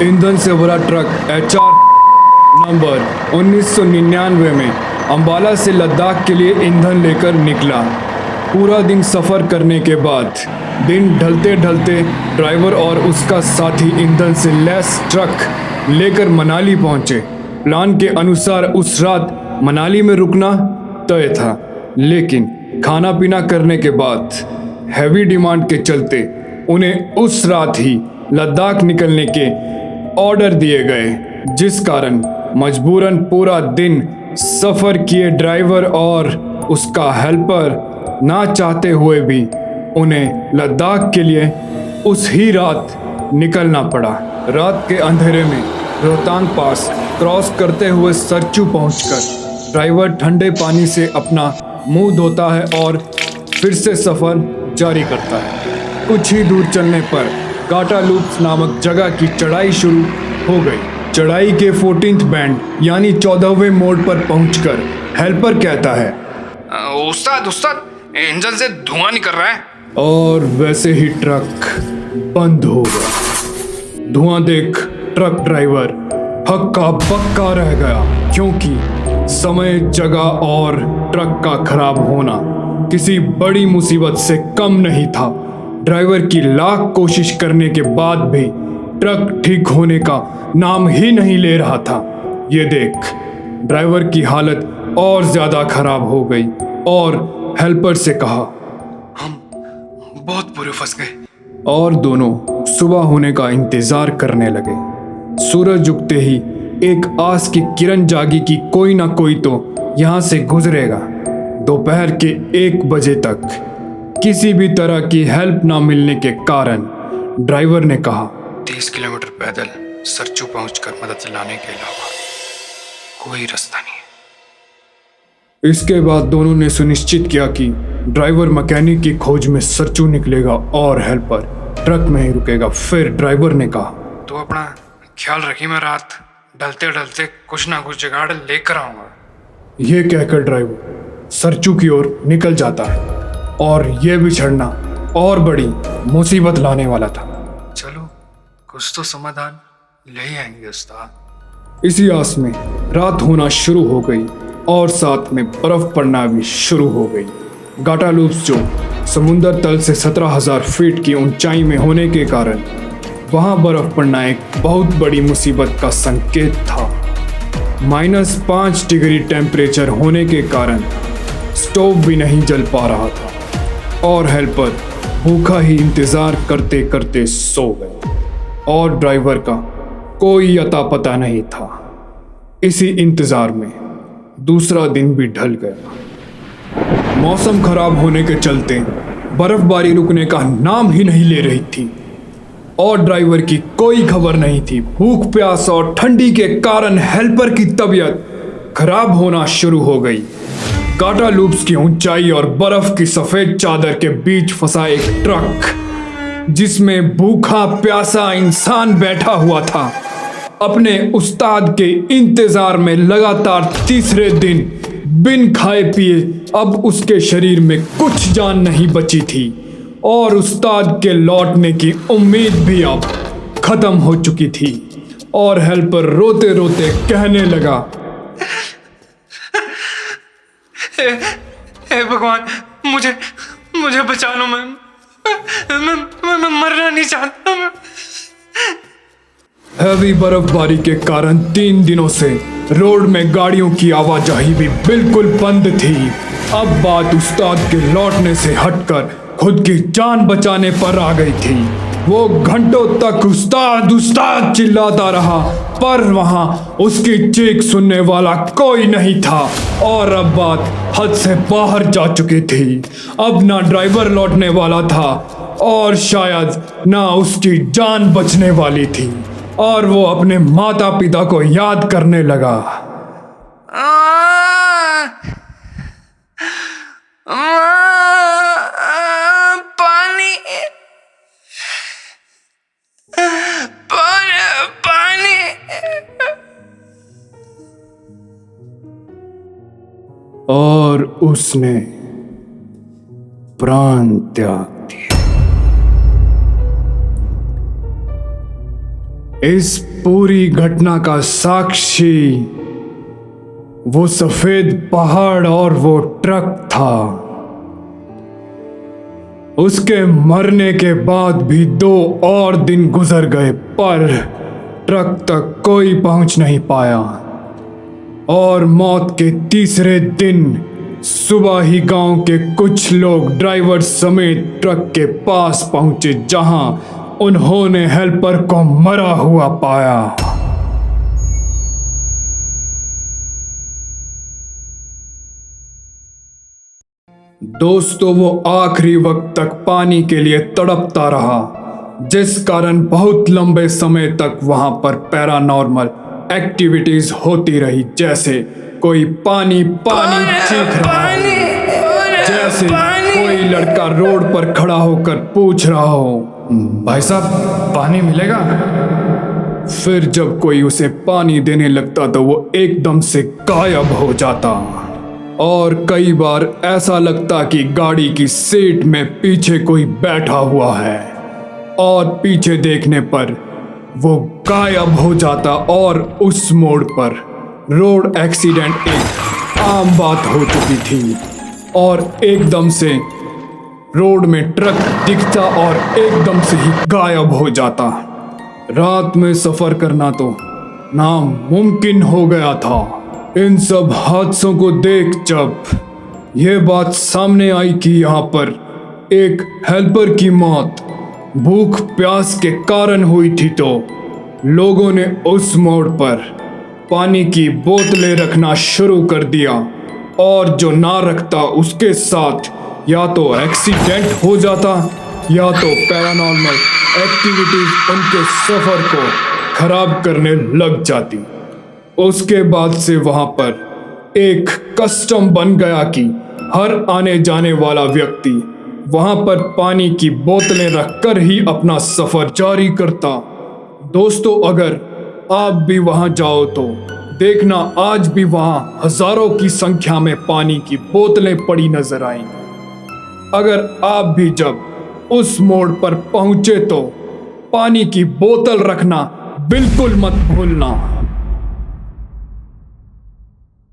ईंधन से भरा ट्रक HR नंबर 1999 में अंबाला से लद्दाख के लिए ईंधन लेकर निकला। पूरा दिन सफ़र करने के बाद दिन ढलते ढलते ड्राइवर और उसका साथी ईंधन से लैस ट्रक लेकर मनाली पहुंचे। प्लान के अनुसार उस रात मनाली में रुकना तय था, लेकिन खाना पीना करने के बाद हैवी डिमांड के चलते उन्हें उस रात ही लद्दाख निकलने के ऑर्डर दिए गए, जिस कारण मजबूरन पूरा दिन सफ़र किए ड्राइवर और उसका हेल्पर ना चाहते हुए भी उन्हें लद्दाख के लिए उस ही रात निकलना पड़ा। रात के अंधेरे में रोहतांग पास क्रॉस करते हुए सरचू पहुंचकर ड्राइवर ठंडे पानी से अपना मुंह धोता है और फिर से सफ़र जारी करता है। कुछ ही दूर चलने पर गाटा लूप्स नामक जगह की चढ़ाई शुरू हो गई। चढ़ाई के 14th बैंड यानी 14वें मोड़ पर पहुंचकर हेल्पर कहता है, उस्ताद इंजन से धुआं निकल रहा है। और वैसे ही ट्रक बंद हो गया। धुआं देख ट्रक ड्राइवर हक्का बक्का रह गया, क्योंकि समय, जगह और ट्रक का खराब होना किसी बड़ी मुसीबत से कम नहीं था। ड्राइवर की लाख कोशिश करने के बाद भी ट्रक ठीक होने का नाम ही नहीं ले रहा था। ये देख ड्राइवर की हालत और ज़्यादा खराब हो गई और हेल्पर से कहा, हम बहुत बुरे फंस गए। और दोनों सुबह होने का इंतजार करने लगे। सूरज उगते ही एक आस की किरण जागी कि कोई ना कोई तो यहाँ से गुजरेगा। दोपहर के 1 बजे तक किसी भी तरह की हेल्प ना मिलने के कारण ड्राइवर ने कहा, 30 किलोमीटर पैदल सरचू पहुंचकर मदद लाने के अलावा कोई रास्ता नहीं है। इसके बाद दोनों ने सुनिश्चित किया कि ड्राइवर मैकेनिक की खोज में सरचू निकलेगा और हेल्पर ट्रक में ही रुकेगा। फिर ड्राइवर ने कहा, तो अपना ख्याल रखिए, मैं रात ढलते ढलते कुछ ना कुछ जुगाड़ लेकर आऊँगा। यह कहकर ड्राइवर सरचू की ओर निकल जाता है और यह बिछड़ना और बड़ी मुसीबत लाने वाला था। चलो कुछ तो समाधान ले ही आएंगे उस्ताद। इसी आस में रात होना शुरू हो गई और साथ में बर्फ पड़ना भी शुरू हो गई। गाटा लूप्स जो समुंदर तल से 17,000 फीट की ऊंचाई में होने के कारण वहां बर्फ पड़ना एक बहुत बड़ी मुसीबत का संकेत था। -5 डिग्री टेम्परेचर होने के कारण स्टोव भी नहीं जल पा रहा था और हेल्पर भूखा ही इंतजार करते करते सो गए और ड्राइवर का कोई अता पता नहीं था। इसी इंतजार में दूसरा दिन भी ढल गया। मौसम खराब होने के चलते बर्फबारी रुकने का नाम ही नहीं ले रही थी और ड्राइवर की कोई खबर नहीं थी। भूख, प्यास और ठंडी के कारण हेल्पर की तबीयत खराब होना शुरू हो गई। गाटा लूप्स की ऊंचाई और बर्फ की सफेद चादर के बीच फंसा एक ट्रक, जिसमें भूखा प्यासा इंसान बैठा हुआ था, अपने उस्ताद के इंतजार में लगातार तीसरे दिन बिन खाए पिए अब उसके शरीर में कुछ जान नहीं बची थी और उस्ताद के लौटने की उम्मीद भी अब खत्म हो चुकी थी। और हेल्पर रोते रोते कहने लगा, हे भगवान, मुझे बचा लो। मैं मरना नहीं चाहता। हैवी बर्फबारी के कारण 3 दिनों से रोड में गाड़ियों की आवाजाही भी बिल्कुल बंद थी। अब बात उस्ताद के लौटने से हटकर खुद की जान बचाने पर आ गई थी। वो घंटों तक उस्ताद उस्ताद चिल्लाता रहा, पर वहां उसकी चीख सुनने वाला कोई नहीं था और अब बात हद से बाहर जा चुकी थी। अब ना ड्राइवर लौटने वाला था और शायद ना उसकी जान बचने वाली थी और वो अपने माता पिता को याद करने लगा। पानी और उसने प्राण त्याग दिए। इस पूरी घटना का साक्षी वो सफेद पहाड़ और वो ट्रक था। उसके मरने के बाद भी 2 और दिन गुजर गए, पर ट्रक तक कोई पहुंच नहीं पाया। और मौत के तीसरे दिन सुबह ही गांव के कुछ लोग ड्राइवर समेत ट्रक के पास पहुंचे, जहां उन्होंने हेल्पर को मरा हुआ पाया। दोस्तों, वो आखिरी वक्त तक पानी के लिए तड़पता रहा, जिस कारण बहुत लंबे समय तक वहां पर पैरानॉर्मल एक्टिविटीज होती रही, जैसे कोई पानी चीख रहा हो, जैसे कोई लड़का रोड पर खड़ा होकर पूछ रहा हो, भाई साहब पानी मिलेगा? फिर जब कोई उसे पानी देने लगता तो वो एकदम से गायब हो जाता। और कई बार ऐसा लगता कि गाड़ी की सीट में पीछे कोई बैठा हुआ है, और पीछे देखने पर वो गायब हो जाता। और उस मोड़ पर रोड एक्सीडेंट एक आम बात हो चुकी थी, और एकदम से रोड में ट्रक दिखता और एकदम से ही गायब हो जाता। रात में सफर करना तो नामुमकिन हो गया था। इन सब हादसों को देख जब यह बात सामने आई कि यहाँ पर एक हेल्पर की मौत भूख प्यास के कारण हुई थी, तो लोगों ने उस मोड़ पर पानी की बोतलें रखना शुरू कर दिया, और जो ना रखता उसके साथ या तो एक्सीडेंट हो जाता या तो पैरानॉर्मल एक्टिविटीज उनके सफर को खराब करने लग जाती। उसके बाद से वहां पर एक कस्टम बन गया कि हर आने जाने वाला व्यक्ति वहां पर पानी की बोतलें रखकर ही अपना सफर जारी करता। दोस्तों, अगर आप भी वहां जाओ तो देखना आज भी वहां हजारों की संख्या में पानी की बोतलें पड़ी नजर आएंगी। अगर आप भी जब उस मोड़ पर पहुंचे तो पानी की बोतल रखना बिल्कुल मत भूलना।